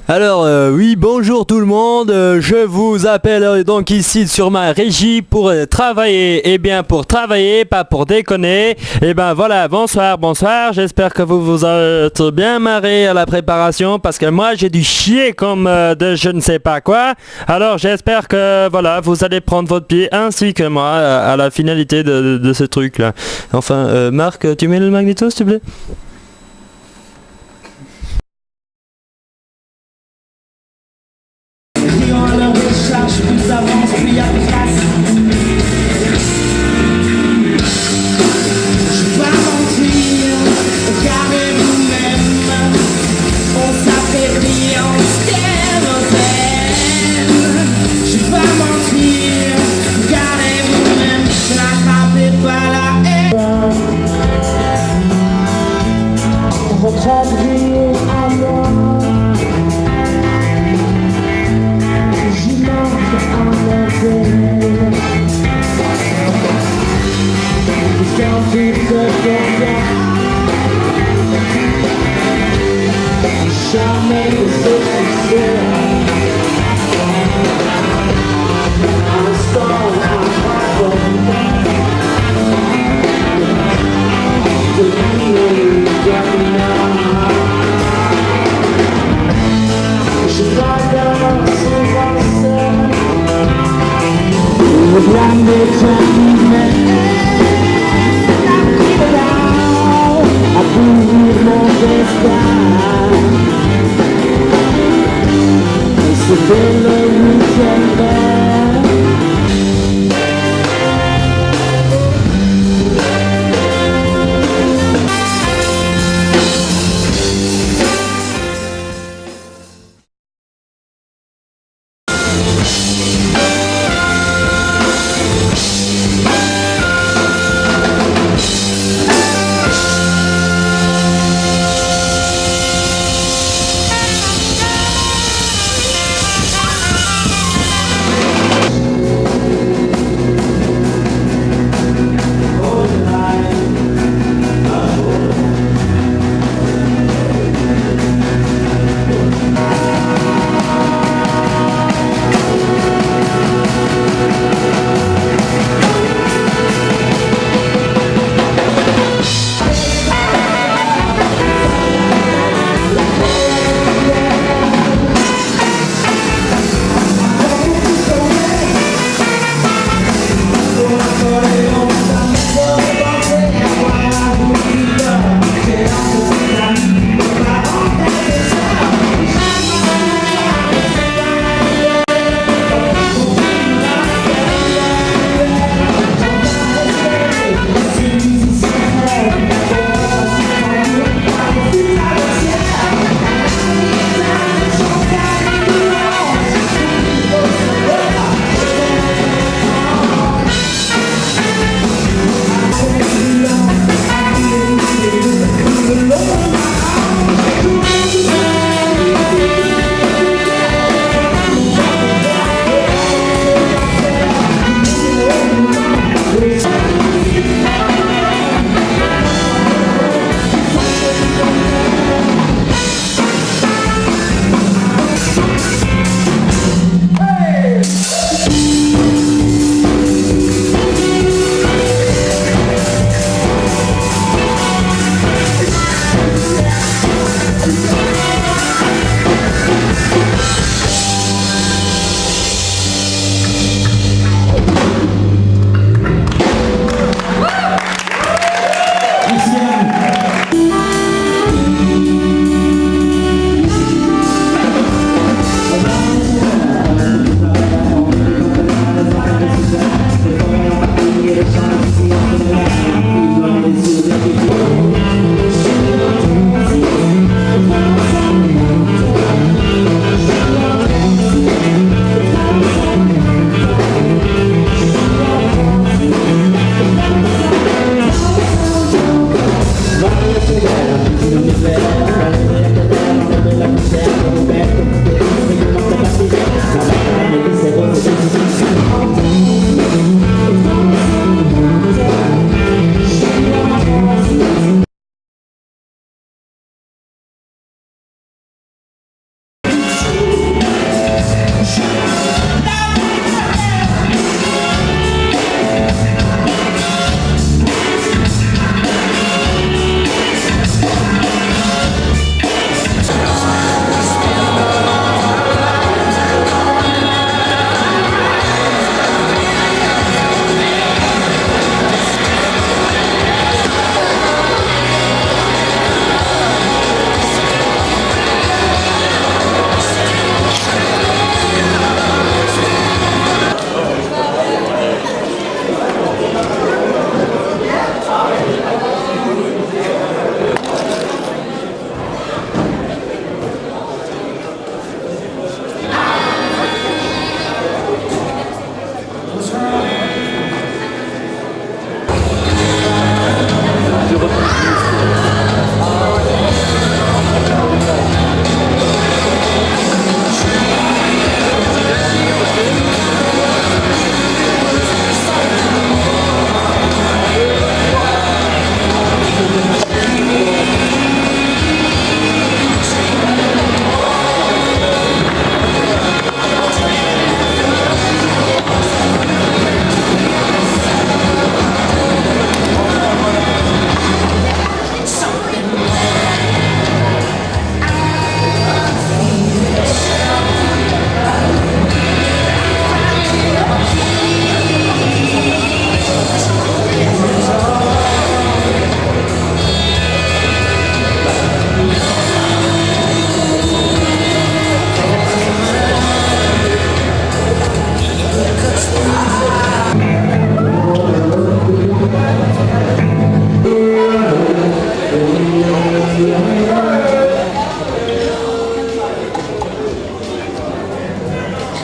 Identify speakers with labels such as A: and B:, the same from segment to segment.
A: Alors oui, bonjour tout le monde, je vous appelle donc ici sur ma régie pour travailler, et bien pour travailler, pas pour déconner. Et ben voilà, bonsoir, j'espère que vous vous êtes bien marré à la préparation parce que moi j'ai dû chier comme de je ne sais pas quoi. Alors j'espère que voilà, vous allez prendre votre pied ainsi que moi à la finalité de ce truc là. Enfin, Marc, tu mets le magnéto s'il te plaît?
B: Plus avance, plus y a de place. Je vais pas mentir, regardez vous-même. On s'affaiblit en kérosène. Je vais pas mentir, regardez vous-même. N'attrapez pas la haine. Votre vie à moi. Jamais ne se fixer. Un instant, un rapport de nuit je t'adore souvent seul. Le blâme des gens à pourrir mon destin. C'était le week-end.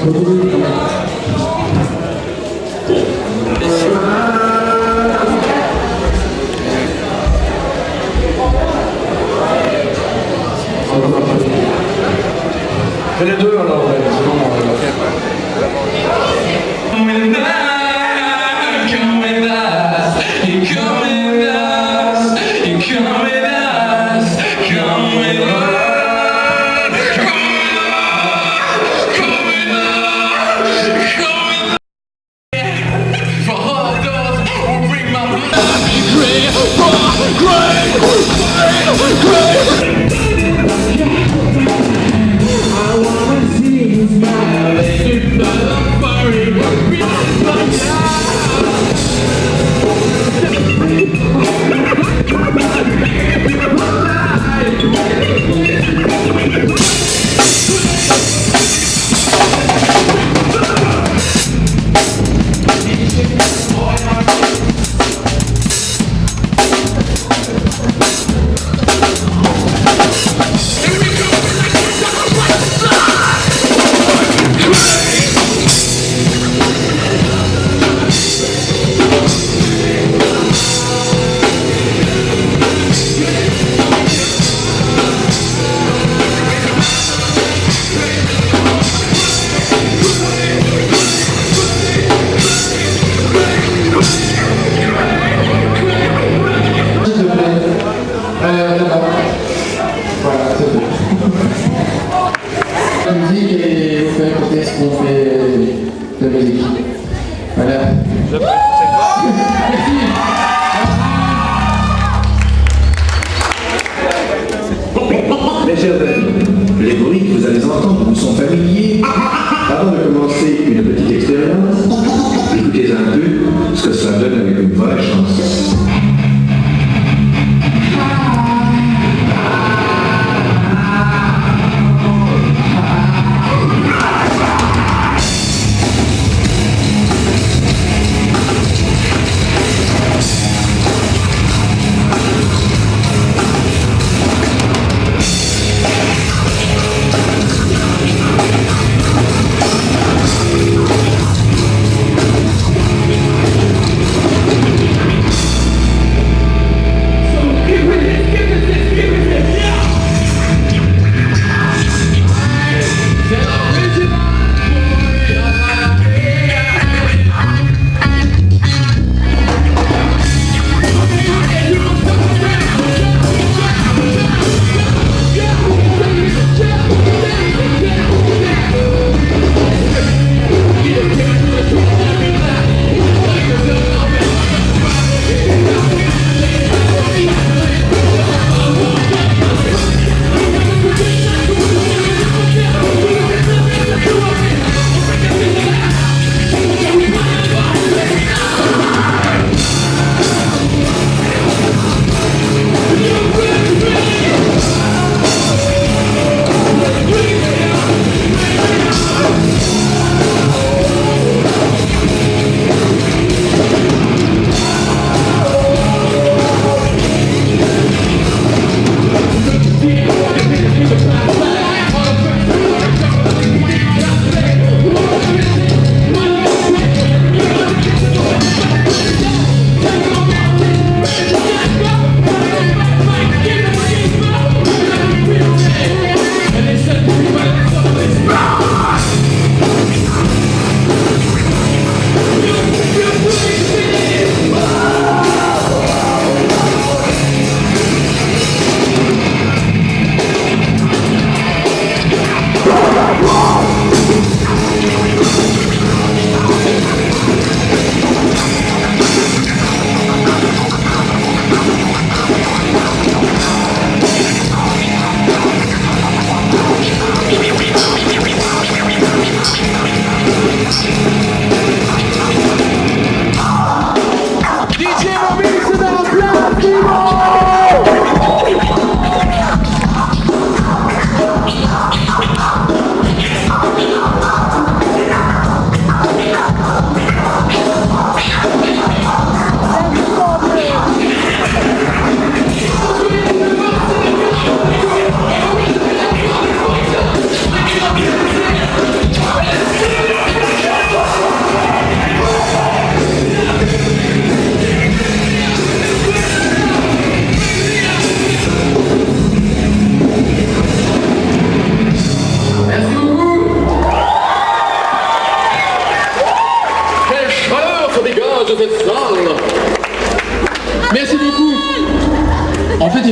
C: Fais les deux alors, ouais, c'est bon. La musique et vous faites écouter ce qu'on fait de musique. Voilà.
D: Mes chers amis, les bruits que vous allez entendre vous sont familiers. Avant de commencer une petite expérience, écoutez un peu ce que ça donne avec une vraie chanson.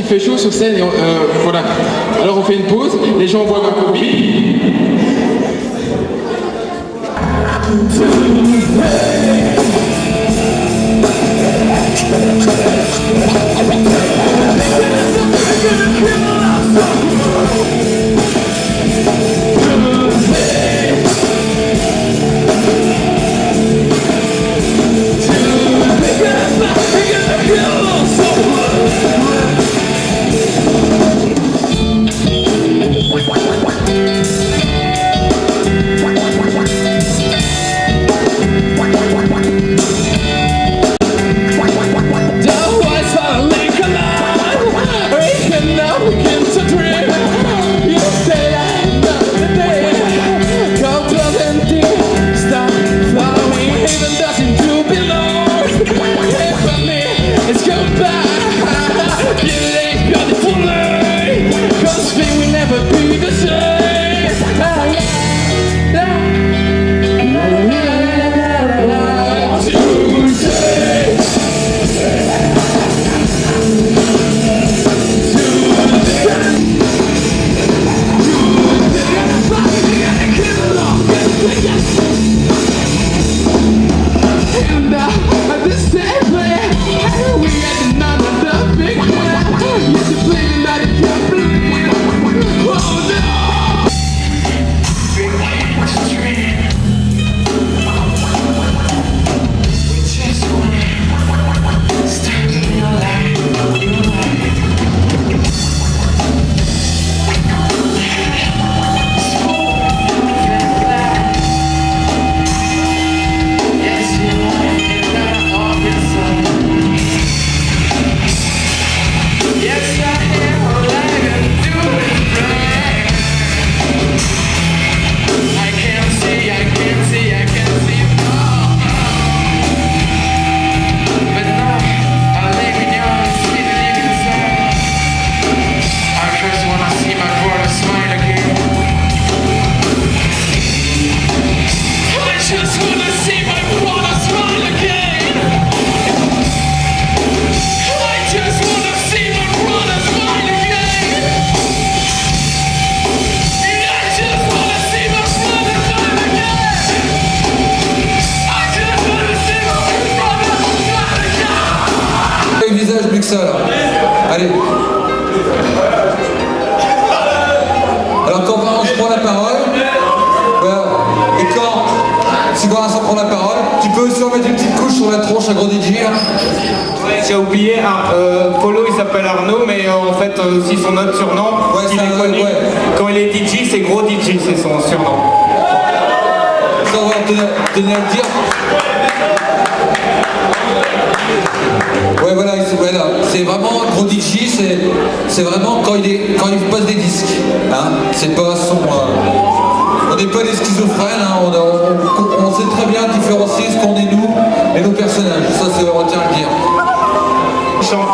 E: fait chaud sur scène et voilà. Alors on fait une pause, les gens boivent un peu.
F: Allez. Alors quand je prends la parole, voilà. Et si Vincent prend la parole, tu peux aussi en mettre une petite couche sur la tronche à gros DJ.
G: J'ai oublié, Polo il s'appelle Arnaud, mais en fait aussi son autre surnom, il est connu. Quand il est DJ, c'est Gros DJ, c'est son surnom.
F: Ça on va tenir à le dire. Ouais voilà, c'est vraiment Gros DJ, c'est vraiment quand il passe des disques. Hein, c'est pas son. On n'est pas des schizophrènes, hein, on sait très bien différencier ce qu'on est nous et nos personnages. Ça on tient à le dire.
G: Chante.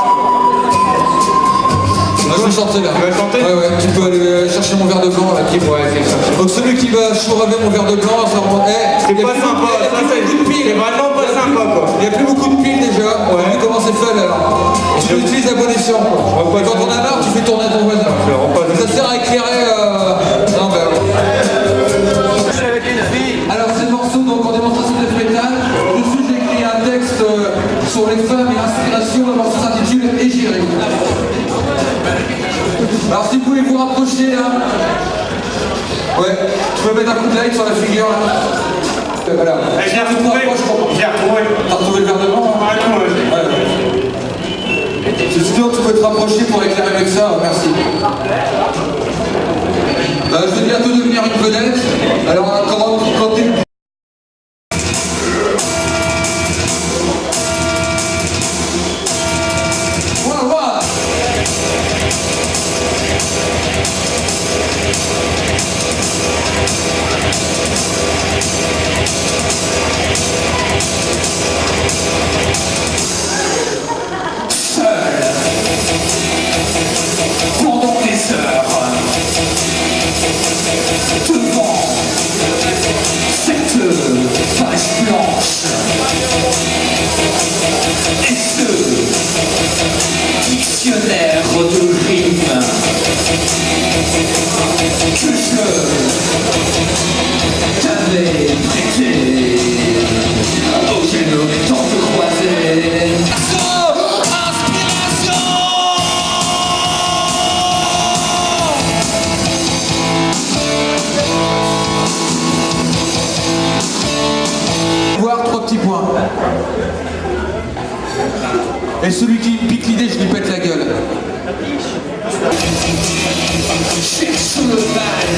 F: Je vais chanter là.
G: Tu vas chanter?
F: Ouais, tu peux aller chercher mon verre de blanc là. Donc celui qui va chouraver mon verre de blanc, ça va.
G: C'est pas sympa, c'est vraiment pas sympa quoi.
F: Il n'y a plus beaucoup de piles déjà. Ouais. Vu comment c'est fait alors. Tu l'utilises à bon escient quoi. Quand on a marre, tu fais tourner ton voisin. Ça sert à éclairer. Non, ben. Alors c'est le morceau donc en démonstration de métal. Dessus j'ai écrit un texte sur les femmes et l'inspiration. Le morceau s'intitule Égérie. Alors si vous pouvez vous rapprocher là. Ouais, tu peux mettre un coup de light sur la figure là. Voilà.
G: J'ai retrouvé.
F: T'as retrouvé le verre de blanc? C'est sûr que tu peux te rapprocher pour éclairer avec ça, merci. Je vais bientôt devenir une vedette. Alors quand tu...
H: Pendant des heures, devant cette page blanche, et ce dictionnaire de
F: Et celui qui pique l'idée, je lui pète la gueule.
H: Cherche le mal.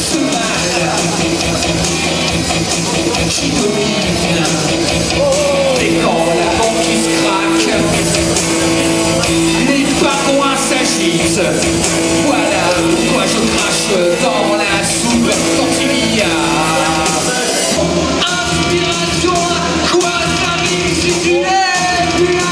H: Ce mal qui domine. Et quand la banquise craque, les pingouins s'agitent. Voilà pourquoi je crache dans la soupe quand il y a inspiration. Quoi ta vie si tu n'es plus là?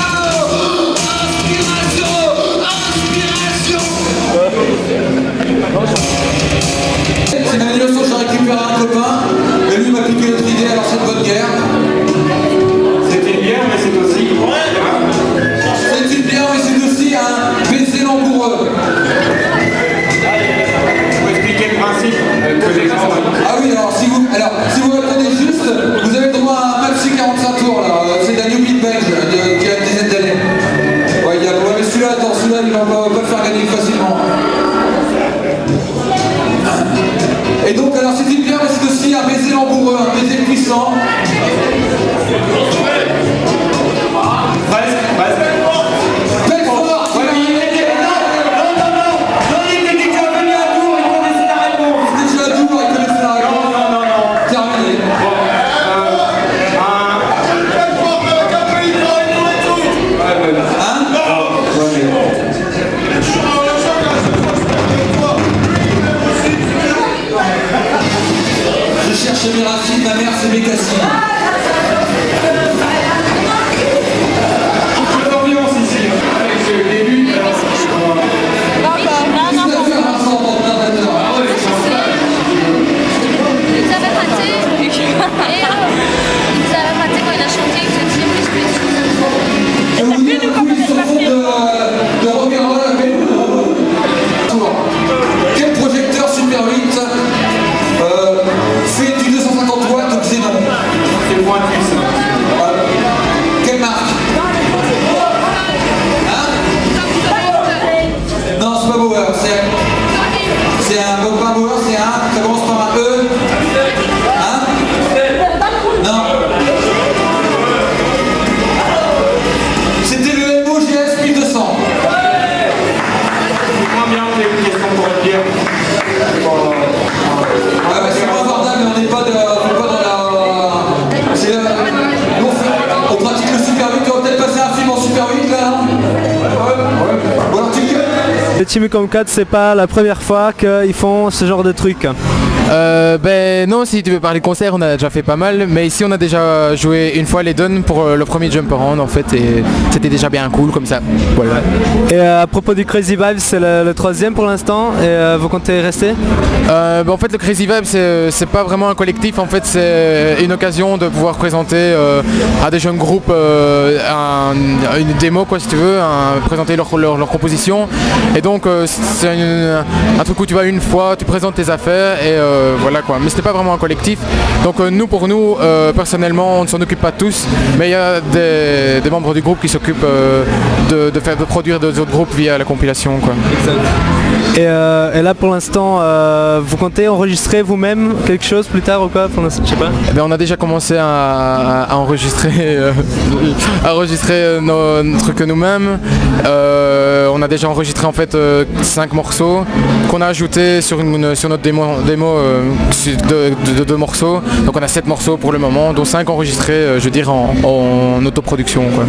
F: C'est une annulation, j'ai récupéré un copain, et lui m'a piqué notre idée, alors c'est de bonne guerre.
G: C'est une bière, mais c'est aussi...
F: C'est une bière, mais c'est aussi un baiser langoureux.
G: Il faut expliquer le principe que les gens...
F: Ah oui, alors si vous répondez juste, vous avez le droit à un maxi 45 tours là. C'est de la New Beat belge qui a une dizaine d'années. Ouais, mais celui-là, attends, celui-là, il va pas le faire gagner facilement. Et donc, alors c'est une bière, mais c'est aussi un baiser langoureux, un baiser puissant.
G: Presque.
F: Belfort,
G: Ouais, mais il était... Non, il était déjà venu à Tours, il connaissait la réponse.
F: c'est déjà à Tours, il connaissait la réponse.
G: Non.
F: Terminé. Je cherche mes racines, ma mère c'est mes cassines.
G: Toute l'ambiance ici, avec ce début...
I: Vous avez raté. Et vous avez raté quand il a chanté que vous étiez plus
F: Je vous dis un coup, ils sont de rock'n'roll avec quel projecteur Super 8 fait du 250 watts de xénon?
G: C'est pointu, ça.
F: Quelle marque? Hein? Non, c'est pas Bauer, c'est un pas Bauer, c'est un, ça commence par un E. Hein? Non. C'était le MOGS 1200.
G: C'est moins bien que les questions pour le dire.
F: Ouais, bah, c'est pas abordable, mais on n'est pas dans la... C'est on pratique le Super 8, on va peut-être passer un film en Super 8 là, non? Ouais. Ou alors tu gueules.
A: Les Team Comcat, c'est pas la première fois qu'ils font ce genre de truc.
E: Ben non, si tu veux parler concert, on a déjà fait pas mal, mais ici on a déjà joué une fois les Dons pour le premier Jump Around en fait, et c'était déjà bien cool comme ça. Voilà.
A: Et à propos du Crazy Vibe, c'est le troisième pour l'instant, et vous comptez rester?
E: Ben, en fait le Crazy Vibe c'est pas vraiment un collectif, en fait c'est une occasion de pouvoir présenter à des jeunes groupes une démo quoi si tu veux, présenter leur composition, et donc c'est un truc où tu vas une fois, tu présentes tes affaires et voilà quoi, mais c'était pas vraiment un collectif, donc pour nous personnellement on ne s'en occupe pas tous, mais il y a des membres du groupe qui s'occupent de produire d'autres groupes via la compilation quoi.
A: Et là pour l'instant, vous comptez enregistrer vous-même quelque chose plus tard ou quoi? Je sais pas.
E: Eh bien, on a déjà commencé à enregistrer, nos trucs nous-mêmes. On a déjà enregistré en fait 5 morceaux qu'on a ajoutés sur notre démo de 2 morceaux. Donc on a 7 morceaux pour le moment, dont 5 enregistrés, je veux dire en autoproduction quoi.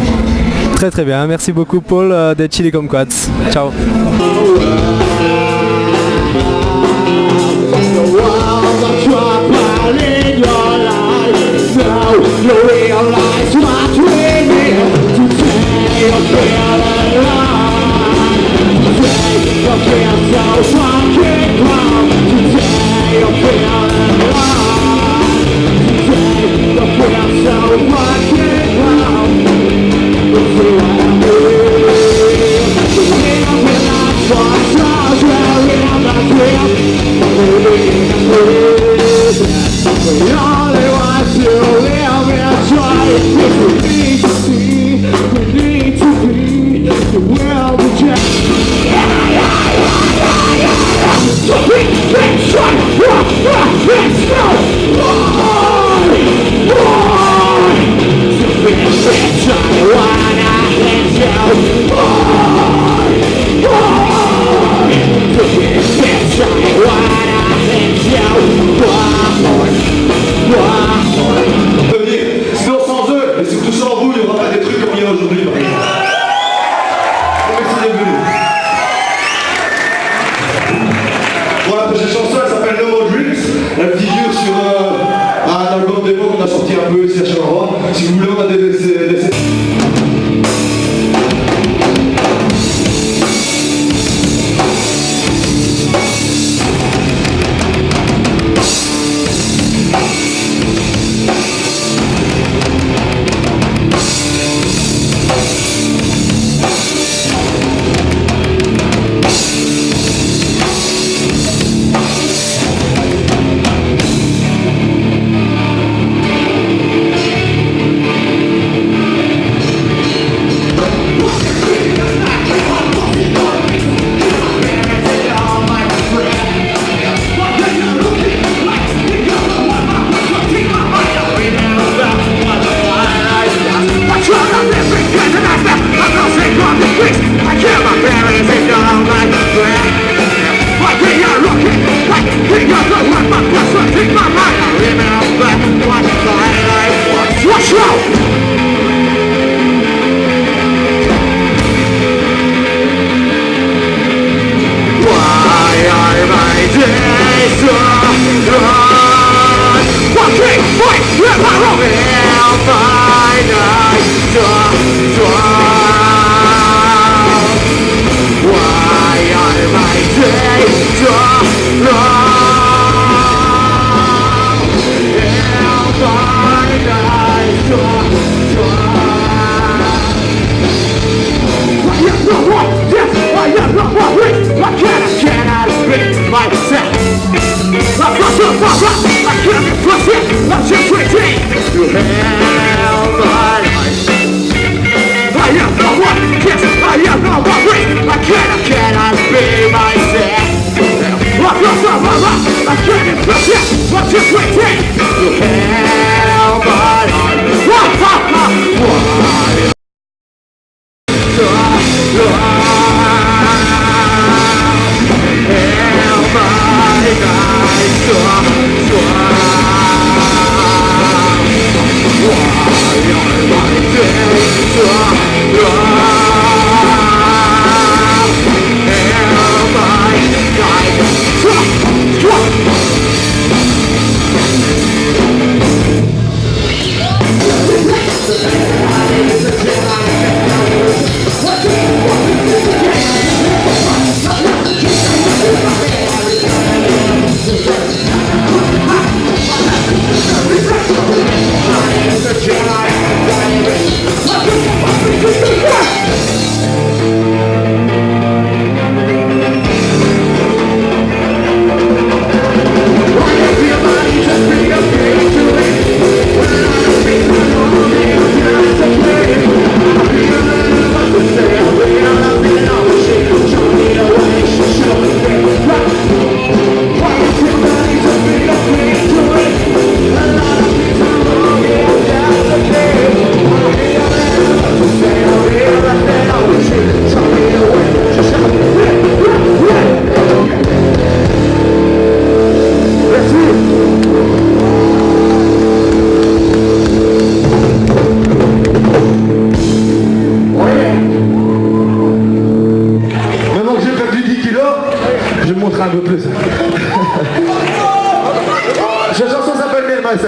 A: Très très bien, merci beaucoup Paul des Chili Kumquats. Ciao.
B: So
D: un petit jeu sur un album démo qu'on a sorti un peu ici à Charleroi. Si vous voulez, on a des...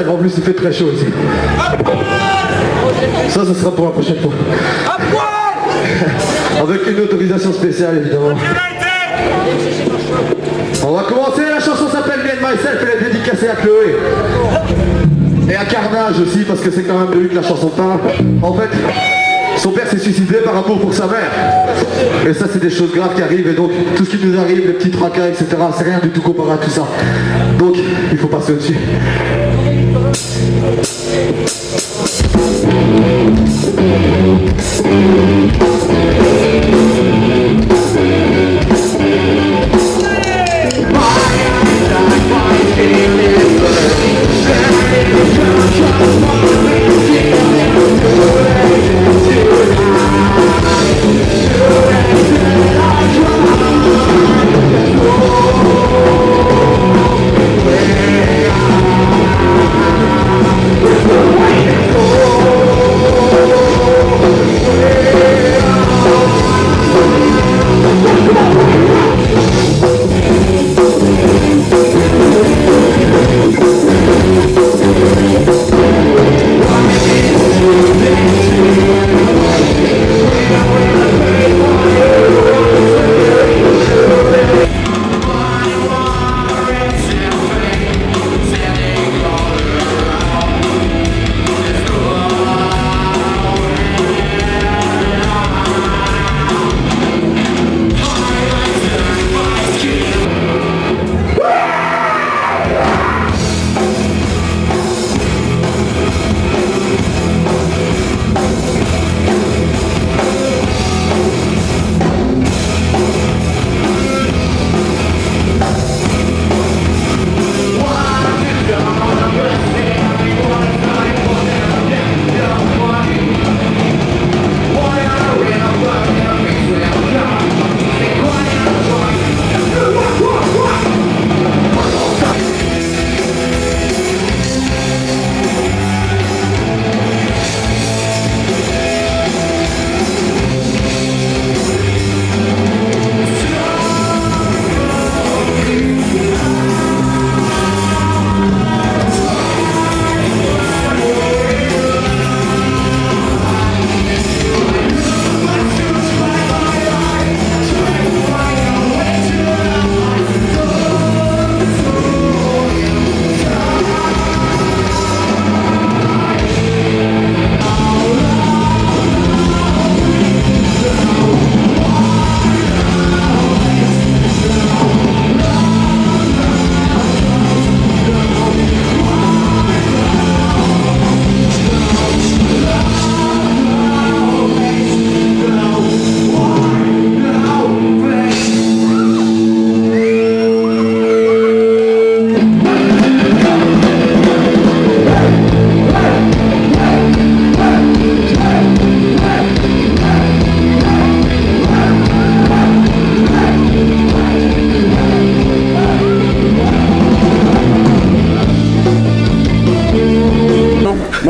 J: En plus il fait très chaud ici. Ça sera pour la prochaine fois. Avec une autorisation spéciale évidemment. On va commencer, la chanson s'appelle Me and Myself, elle est dédicacée à Chloé. Et à Carnage aussi parce que c'est quand même de lui que la chanson parle. En fait, son père s'est suicidé par amour pour sa mère. Et ça c'est des choses graves qui arrivent et donc tout ce qui nous arrive, les petits tracas, etc. c'est rien du tout comparé à tout ça. Donc il faut passer au-dessus.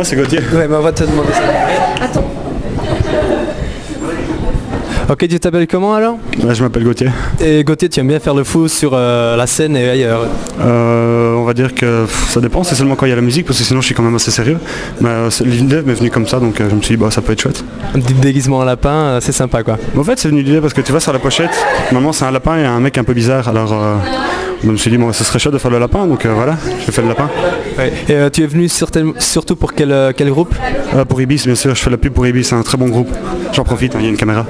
K: Moi c'est Gauthier.
A: Ouais, mais on va te demander ça.
I: Attends.
A: Ok, tu t'appelles comment alors?
K: Ouais, je m'appelle Gauthier.
A: Et Gauthier, tu aimes bien faire le fou sur la scène et ailleurs?
K: On va dire que ça dépend, c'est seulement quand il y a la musique, parce que sinon je suis quand même assez sérieux. Mais l'idée m'est venue comme ça, donc je me suis dit bah ça peut être chouette.
A: Un petit déguisement en lapin, c'est sympa quoi.
K: En fait c'est venu l'idée parce que tu vois sur la pochette, normalement c'est un lapin et un mec un peu bizarre, alors je me suis dit bon ce serait chouette de faire le lapin, donc voilà, j'ai fait le lapin.
A: Ouais. Et tu es venu surtout pour quel groupe?
K: Pour Ibis bien sûr, je fais la pub pour Ibis, c'est un très bon groupe. J'en profite, il y a une caméra.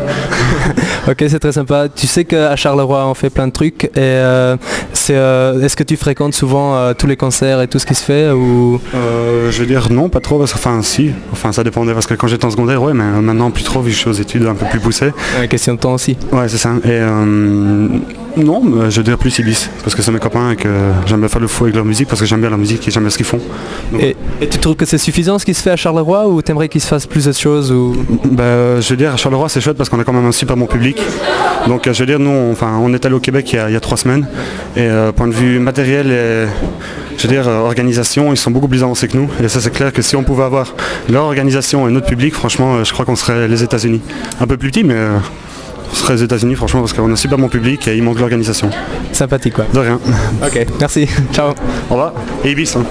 A: Ok, c'est très sympa. Tu sais qu'à Charleroi on fait plein de trucs et est-ce que tu fréquentes souvent tous les concerts et tout ce qui se fait ou...
K: Je veux dire non, pas trop, parce que, enfin ça dépendait, parce que quand j'étais en secondaire, ouais, mais maintenant plus trop, vu que je suis aux études un peu plus poussées.
A: Question de temps aussi.
K: Ouais, c'est ça. Et non, je veux dire plus Ibis, parce que c'est mes copains et que j'aime bien faire le fou avec leur musique, parce que j'aime bien leur musique et j'aime bien ce qu'ils font. Donc,
A: et tu trouves que c'est suffisant ce qui se fait à Charleroi ou t'aimerais qu'il se fasse plus de choses ou...
K: je veux dire, à Charleroi c'est chouette parce qu'on a quand même un super bon public. Donc je veux dire, nous on est allé au Québec il y a 3 semaines et point de vue matériel et je veux dire organisation, ils sont beaucoup plus avancés que nous. Et ça c'est clair que si on pouvait avoir leur organisation et notre public, franchement je crois qu'on serait les États-Unis. Un peu plus petit mais on serait les États-Unis franchement parce qu'on a un super bon public et il manque l'organisation.
A: Sympathique quoi.
K: De rien.
A: Ok, merci. Ciao.
K: Au revoir. Et Ibis. Hein.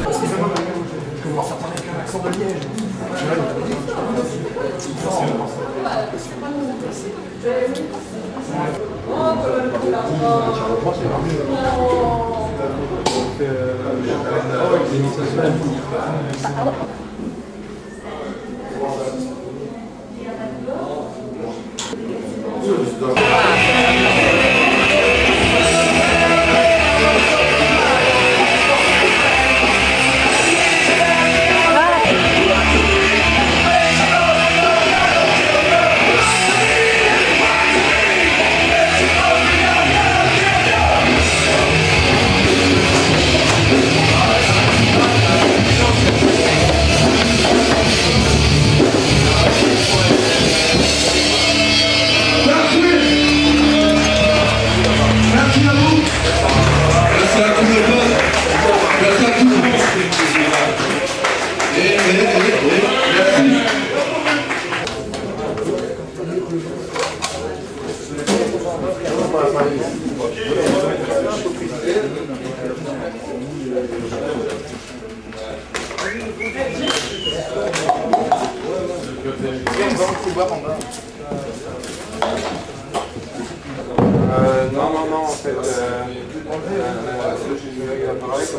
L: Non, en fait, en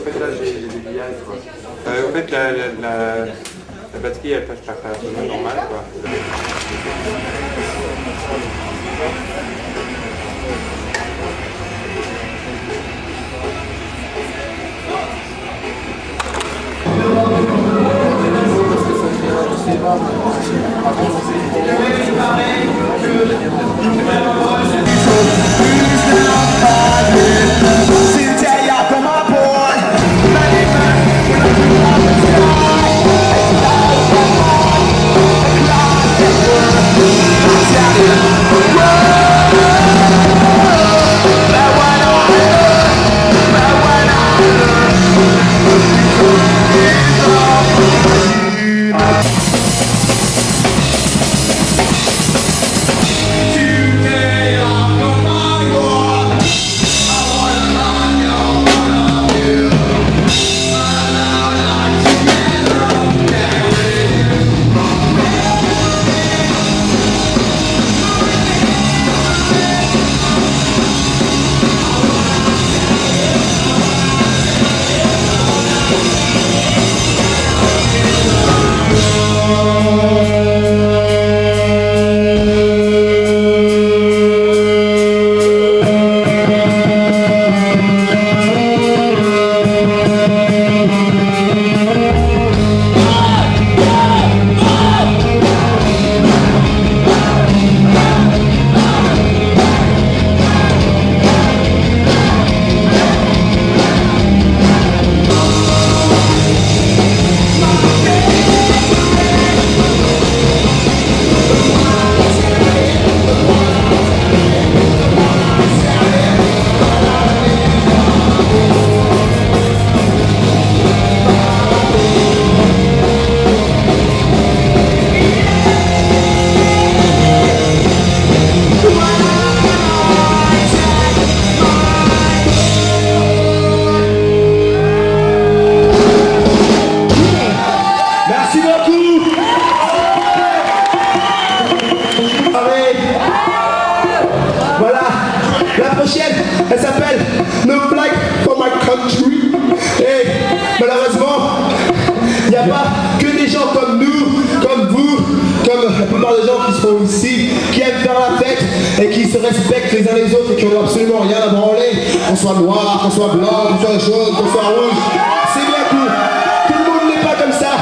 L: fait là j'ai des grillages quoi. En fait la batterie elle passe par la normal quoi.
B: Whoa!
J: country. Et malheureusement, il n'y a pas que des gens comme nous, comme vous, comme la plupart des gens qui sont ici, qui aiment faire la fête et qui se respectent les uns les autres et qui n'ont absolument rien à branler, qu'on soit noir, qu'on soit blanc, qu'on soit jaune, qu'on soit rouge. C'est bien cool. Tout le monde n'est pas comme ça.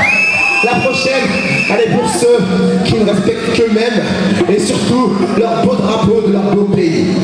J: La prochaine, elle est pour ceux qui ne respectent qu'eux-mêmes et surtout leur beau drapeau de leur beau pays.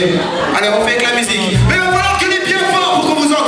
M: Allez, on fait avec la musique. Mais il va falloir qu'il est bien fort pour qu'on vous entende.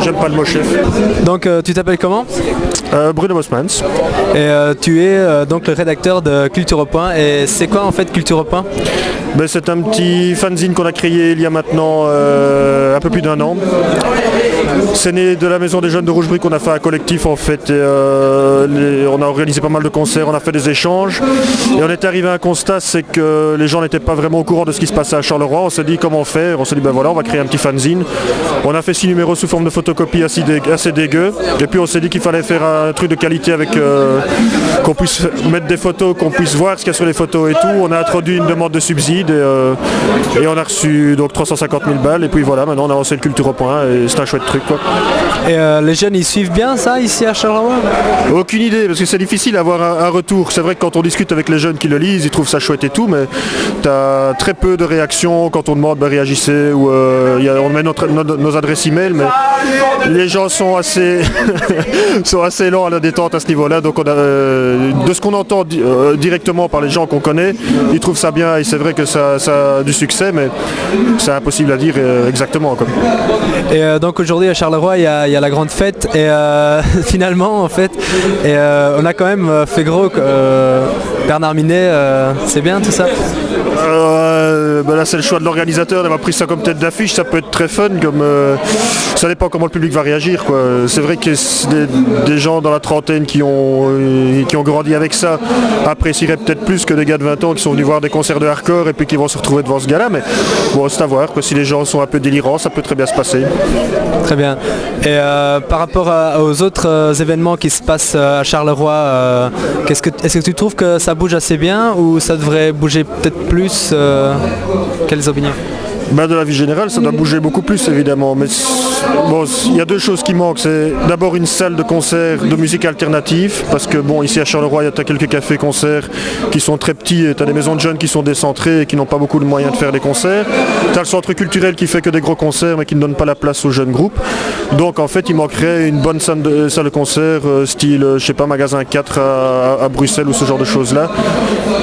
N: J'aime pas le mot chef.
A: Donc tu t'appelles comment?
N: Bruno Bosmans.
A: Et tu es donc le rédacteur de Culture au Point. Et c'est quoi en fait Culture au Point?
N: Ben, c'est un petit fanzine qu'on a créé il y a maintenant un peu plus d'1 an. C'est né de la Maison des Jeunes de Rougebruck qu'on a fait un collectif en fait. Et, on a organisé pas mal de concerts, on a fait des échanges. Et on est arrivé à un constat, c'est que les gens n'étaient pas vraiment au courant de ce qui se passait à Charleroi. On s'est dit comment faire, on s'est dit ben voilà, on va créer un petit fanzine. On a fait 6 numéros sous forme de photocopie assez dégueu. Et puis on s'est dit qu'il fallait faire un truc de qualité avec qu'on puisse mettre des photos, qu'on puisse voir ce qu'il y a sur les photos et tout. On a introduit une demande de subside et on a reçu donc 350 000 balles. Et puis voilà, maintenant on a lancé le Culture au Point et c'est un chouette truc quoi.
A: Et les jeunes ils suivent bien ça ici à Charleroi?
N: Aucune idée parce que c'est difficile d'avoir un retour. C'est vrai que quand on discute avec les jeunes qui le lisent, ils trouvent ça chouette et tout, mais tu as très peu de réactions quand on demande réagissez ou on met nos adresses email, mais les gens sont assez sont assez lents à la détente à ce niveau-là. Donc on a, de ce qu'on entend directement par les gens qu'on connaît, ils trouvent ça bien et c'est vrai que ça a du succès, mais c'est impossible à dire exactement quoi.
A: Et donc aujourd'hui à Charleroi il y a la grande fête et finalement en fait et on a quand même fait gros Bernard Minet, c'est bien tout ça?
N: Ben là c'est le choix de l'organisateur d'avoir pris ça comme tête d'affiche, ça peut être très fun comme ça dépend comment le public va réagir quoi. C'est vrai que des gens dans la trentaine qui ont grandi avec ça apprécieraient peut-être plus que des gars de 20 ans qui sont venus voir des concerts de hardcore et puis qui vont se retrouver devant ce gars-là, mais bon c'est à voir quoi. Si les gens sont un peu délirants ça peut très bien se passer.
A: Très bien. Et par rapport aux autres événements qui se passent à Charleroi, est-ce que tu trouves que ça bouge assez bien ou ça devrait bouger peut-être plus? Quelles opinions?
N: Ben de la vie générale, ça doit bouger beaucoup plus évidemment, mais bon, il y a deux choses qui manquent. C'est d'abord une salle de concert de musique alternative, parce que bon, ici à Charleroi, tu as quelques cafés-concerts qui sont très petits, et tu as des maisons de jeunes qui sont décentrées et qui n'ont pas beaucoup de moyens de faire des concerts. Tu as le centre culturel qui fait que des gros concerts, mais qui ne donne pas la place aux jeunes groupes. Donc en fait, il manquerait une bonne salle de concert, style, je sais pas, magasin 4 à Bruxelles ou ce genre de choses-là.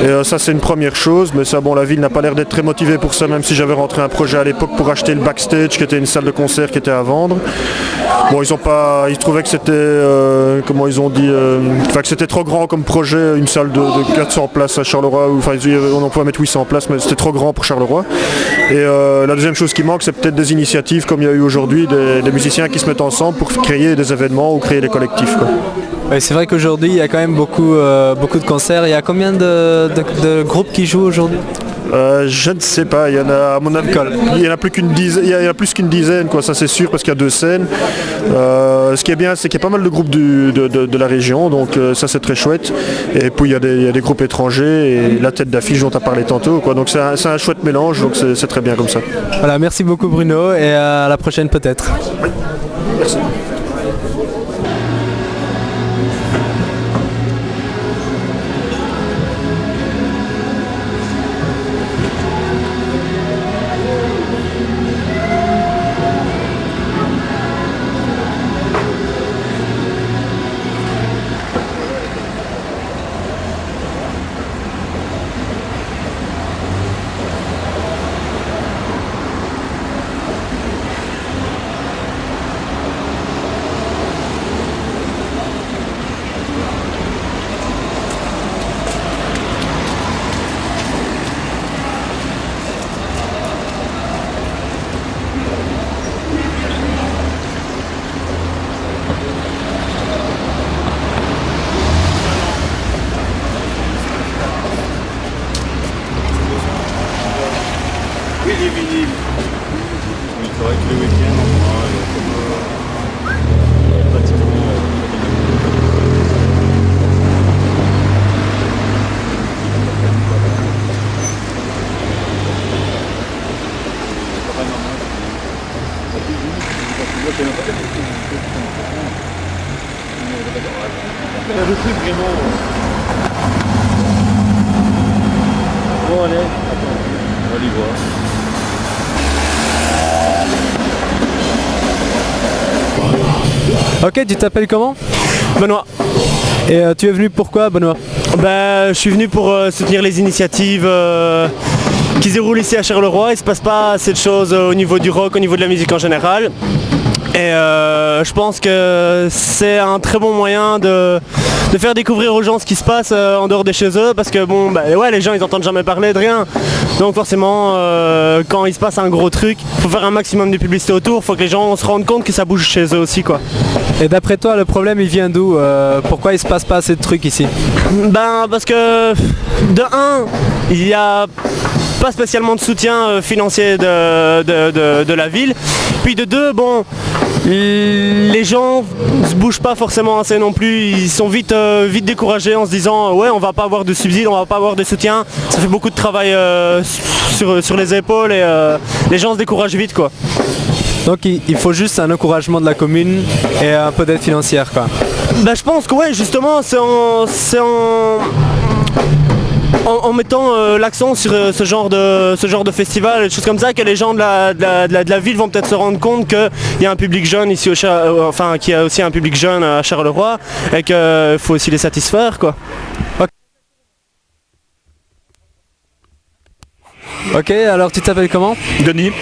N: Et ça, c'est une première chose, mais ça, bon, la ville n'a pas l'air d'être très motivée pour ça, même si j'avais rentré un projet à l'époque pour acheter le backstage qui était une salle de concert qui était à vendre. Bon, ils trouvaient que c'était comment ils ont dit que c'était trop grand comme projet, une salle de 400 places à Charleroi, enfin on pouvait mettre 800 places mais c'était trop grand pour Charleroi. Et la deuxième chose qui manque c'est peut-être des initiatives comme il y a eu aujourd'hui, des musiciens qui se mettent ensemble pour créer des événements ou créer des collectifs quoi.
A: Ouais, c'est vrai qu'aujourd'hui il y a quand même beaucoup de concerts. Il y a combien de groupes qui jouent aujourd'hui?
N: Je ne sais pas, il y en a à mon avis, il y en a plus qu'une dizaine, il y a plus qu'une dizaine quoi, ça c'est sûr parce qu'il y a 2 scènes. Ce qui est bien c'est qu'il y a pas mal de groupes de la région, donc ça c'est très chouette. Et puis il y a des groupes étrangers et la tête d'affiche dont tu as parlé tantôt quoi, donc c'est un chouette mélange, donc c'est très bien comme ça.
A: Voilà, merci beaucoup Bruno et à la prochaine peut-être.
N: Oui. Merci.
A: Ok, tu t'appelles comment?
O: Benoît.
A: Et tu es venu pourquoi, Benoît?
O: Je suis venu pour soutenir les initiatives qui se déroulent ici à Charleroi. Il ne se passe pas assez de choses au niveau du rock, au niveau de la musique en général. Et je pense que c'est un très bon moyen de faire découvrir aux gens ce qui se passe en dehors de chez eux, parce que les gens ils n'entendent jamais parler de rien. Donc forcément quand il se passe un gros truc, il faut faire un maximum de publicité autour, il faut que les gens se rendent compte que ça bouge chez eux aussi, quoi.
A: Et d'après toi, le problème il vient d'où? Pourquoi il se passe pas assez de trucs ici?
O: Parce que de un, il y a pas spécialement de soutien financier de la ville. Puis de deux, les gens ne se bougent pas forcément assez non plus. Ils sont vite découragés en se disant ouais, on va pas avoir de subsides, on va pas avoir de soutien. Ça fait beaucoup de travail sur les épaules et les gens se découragent vite, quoi.
A: Donc il faut juste un encouragement de la commune et un peu d'aide financière, quoi.
O: Je pense que ouais, justement c'est en mettant l'accent sur ce genre de festival, des choses comme ça, que les gens de la ville vont peut-être se rendre compte qu'il y a un public jeune ici qu'il y a aussi un public jeune à Charleroi et qu'il faut aussi les satisfaire, quoi.
A: Ok, alors tu t'appelles comment?
P: Denis.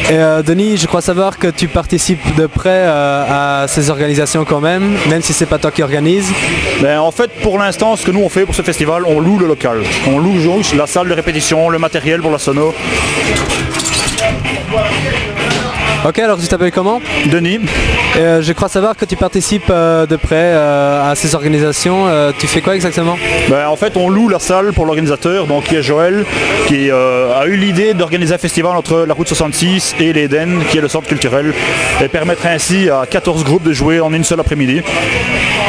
A: Et Denis, je crois savoir que tu participes de près à ces organisations quand même si c'est pas toi qui organise.
P: En fait, pour l'instant, ce que nous on fait pour ce festival, on loue le local. On loue la salle de répétition, le matériel pour la sono.
A: Ok, alors tu t'appelles comment?
P: Denis.
A: Et je crois savoir que tu participes de près à ces organisations. Tu fais quoi exactement?
P: En fait, on loue la salle pour l'organisateur, donc qui est Joël, qui a eu l'idée d'organiser un festival entre la route 66 et l'Éden, qui est le centre culturel, et permettre ainsi à 14 groupes de jouer en une seule après-midi.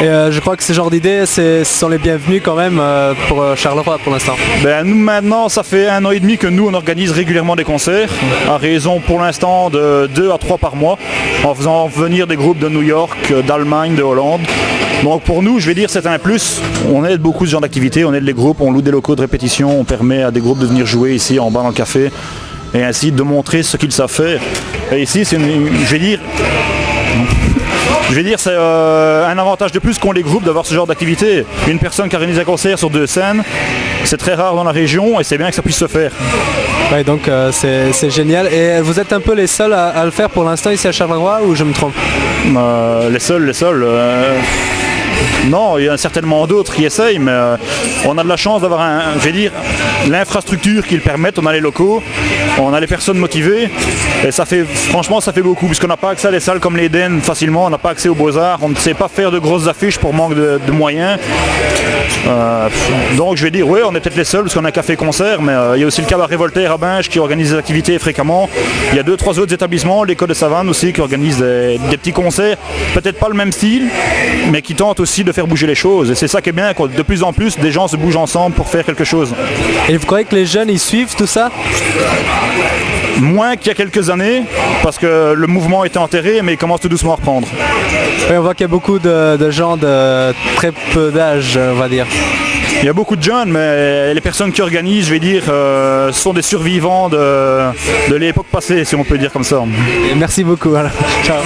A: Et je crois que ce genre d'idées sont les bienvenus quand même pour Charleroi pour l'instant.
P: Nous maintenant, ça fait 1 an et demi que nous on organise régulièrement des concerts, à raison pour l'instant de 2 à 3 par mois, en faisant venir des groupes de New York, d'Allemagne, de Hollande. Donc pour nous, je vais dire, c'est un plus. On aide beaucoup ce genre d'activités, on aide les groupes, on loue des locaux de répétition, on permet à des groupes de venir jouer ici en bas dans le café, et ainsi de montrer ce qu'ils savent faire. Et ici, c'est c'est un avantage de plus qu'ont les groupes d'avoir ce genre d'activité. Une personne qui organise un concert sur 2 scènes, c'est très rare dans la région et c'est bien que ça puisse se faire.
A: Ouais, donc c'est génial. Et vous êtes un peu les seuls à le faire pour l'instant ici à Charleroi, ou je me trompe?
P: Les seuls. Non, il y en a certainement d'autres qui essayent, mais on a de la chance d'avoir l'infrastructure qui le permette. On a les locaux, on a les personnes motivées, et franchement ça fait beaucoup, puisqu'on n'a pas accès à des salles comme l'Éden facilement, on n'a pas accès aux Beaux-Arts, on ne sait pas faire de grosses affiches pour manque de moyens. Donc je vais dire, oui, on est peut-être les seuls, parce qu'on a un café-concert, mais il y a aussi le cabaret Voltaire à Binge qui organise des activités fréquemment. Il y a 2-3 autres établissements, l'école de Savane aussi, qui organise des petits concerts, peut-être pas le même style, mais qui tentent aussi de faire bouger les choses. Et c'est ça qui est bien, de plus en plus, des gens se bougent ensemble pour faire quelque chose.
A: Et vous croyez que les jeunes, ils suivent tout ça?
P: Moins qu'il y a quelques années, parce que le mouvement était enterré, mais il commence tout doucement à reprendre.
A: Oui, on voit qu'il y a beaucoup de gens de très peu d'âge, on va dire.
P: Il y a beaucoup de jeunes, mais les personnes qui organisent, je vais dire, sont des survivants de l'époque passée, si on peut dire comme ça.
A: Et merci beaucoup. Alors. Ciao.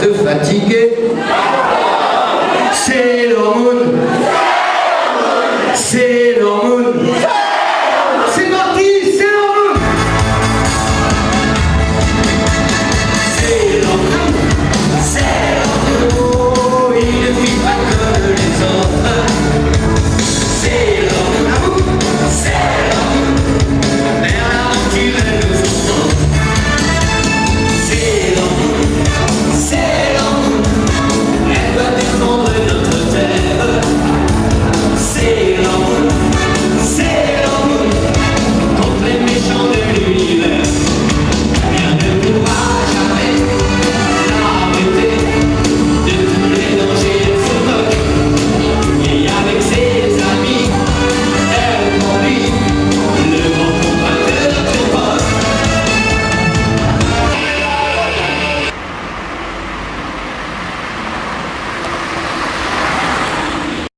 Q: te fatigue.